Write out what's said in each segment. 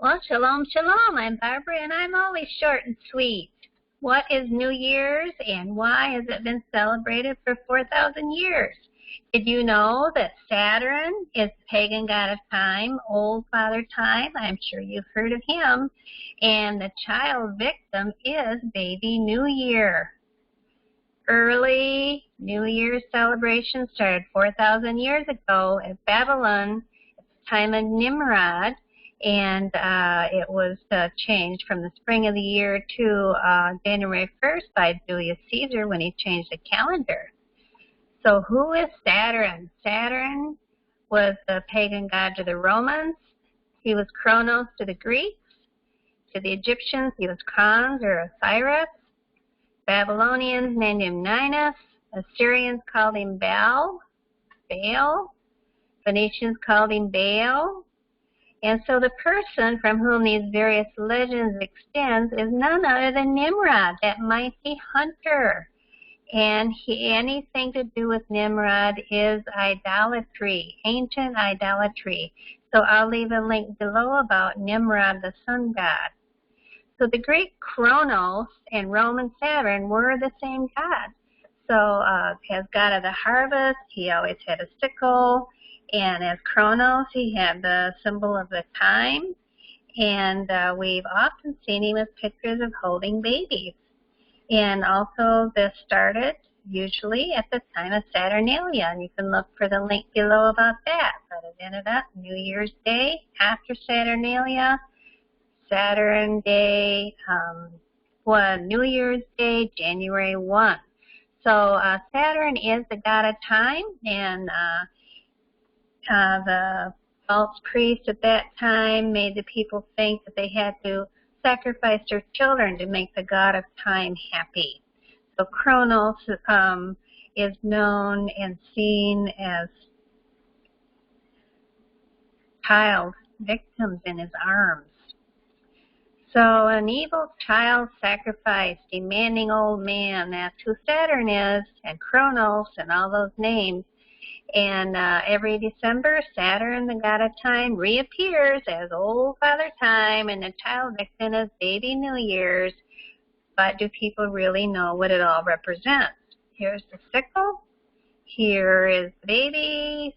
Well, shalom, shalom. I'm Barbara, and I'm always short and sweet. What is New Year's, and why has it been celebrated for 4,000 years? Did you know that Saturn is the pagan god of time, old father time? I'm sure you've heard of him. And the child victim is baby New Year. Early New Year's celebration started 4,000 years ago at Babylon at the time of Nimrod. And it was changed from the spring of the year to January 1st by Julius Caesar when he changed the calendar. So who is Saturn? Saturn was the pagan god to the Romans. He was Kronos to the Greeks. To the Egyptians, he was Kronos or Osiris. Babylonians named him Ninus. Assyrians called him Baal. Phoenicians called him Baal. And so the person from whom these various legends extends is none other than Nimrod, that mighty hunter. And anything to do with Nimrod is idolatry, ancient idolatry. So I'll leave a link below about Nimrod, the sun god. So the Greek Kronos and Roman Saturn were the same god. So as god of the harvest, he always had a sickle. And as Kronos, he had the symbol of the time. And we've often seen him with pictures of holding babies. And also this started usually at the time of Saturnalia. And you can look for the link below about that. But it ended up New Year's Day after Saturnalia. Saturn Day, New Year's Day, January 1. So Saturn is the god of time. And the false priest at that time made the people think that they had to sacrifice their children to make the god of time happy. So Kronos is known and seen as child victims in his arms. So an evil child sacrifice, demanding old man, that's who Saturn is, and Kronos and all those names. And every December, Saturn, the god of time, reappears as old father time, and the child victim is baby New Year's. But do people really know what it all represents? Here's the sickle. Here is the baby,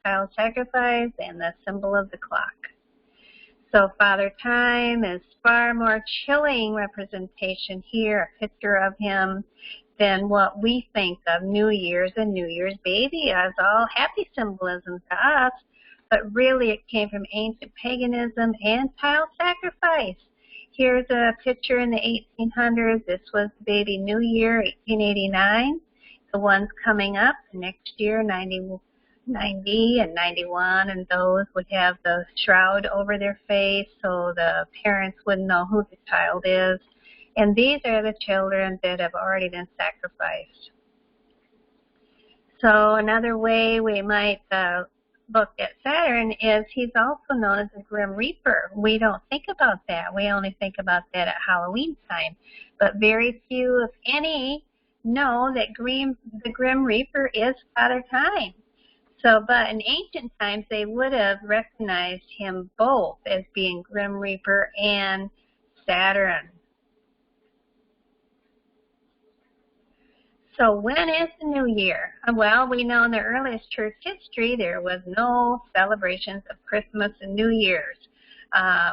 child sacrifice, and the symbol of the clock. So Father Time is far more chilling representation here, a picture of him, than what we think of New Year's and New Year's baby as all happy symbolism to us, but really it came from ancient paganism and child sacrifice. Here's a picture in the 1800s. This was baby New Year, 1889. The ones coming up next year, 90 and 91, and those would have the shroud over their face so the parents wouldn't know who the child is. And these are the children that have already been sacrificed. So another way we might look at Saturn is he's also known as the Grim Reaper. We don't think about that. We only think about that at Halloween time. But very few, if any, know that the Grim Reaper is Father Time. So, but in ancient times, they would have recognized him both as being Grim Reaper and Saturn. So when is the New Year? Well, we know in the earliest church history there was no celebrations of Christmas and New Year's.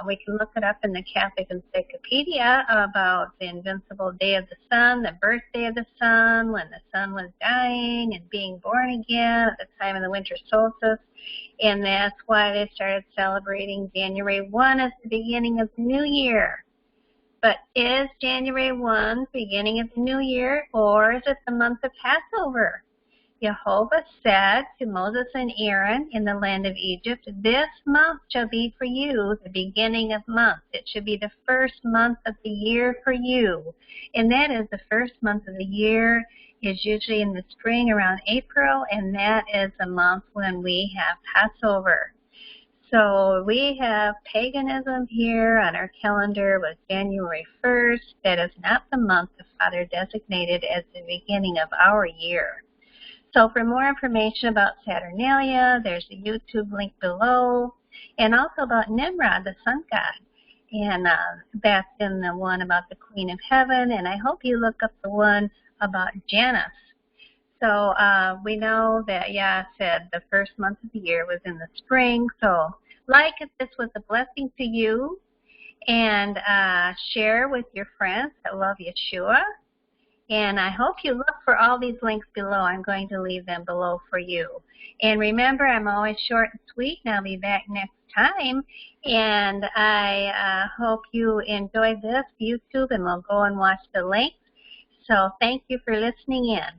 We can look it up in the Catholic Encyclopedia about the invincible day of the sun, the birthday of the sun, when the sun was dying and being born again at the time of the winter solstice. And that's why they started celebrating January 1 as the beginning of the New Year. But is January 1 the beginning of the New Year, or is it the month of Passover? Jehovah said to Moses and Aaron in the land of Egypt, "This month shall be for you the beginning of months. It should be the first month of the year for you." And that is the first month of the year is usually in the spring around April, and that is the month when we have Passover. So we have paganism here on our calendar with January 1st. That is not the month the Father designated as the beginning of our year. So for more information about Saturnalia, there's a YouTube link below. and also about Nimrod, the sun god. And that's in the one about the Queen of Heaven, and I hope you look up the one about Janus. So we know that Yah said the first month of the year was in the spring. So like if this was a blessing to you, and share with your friends that love Yeshua. And I hope you look for all these links below. I'm going to leave them below for you. And remember, I'm always short and sweet, and I'll be back next time. And I hope you enjoyed this YouTube, and we'll go and watch the links. So thank you for listening in.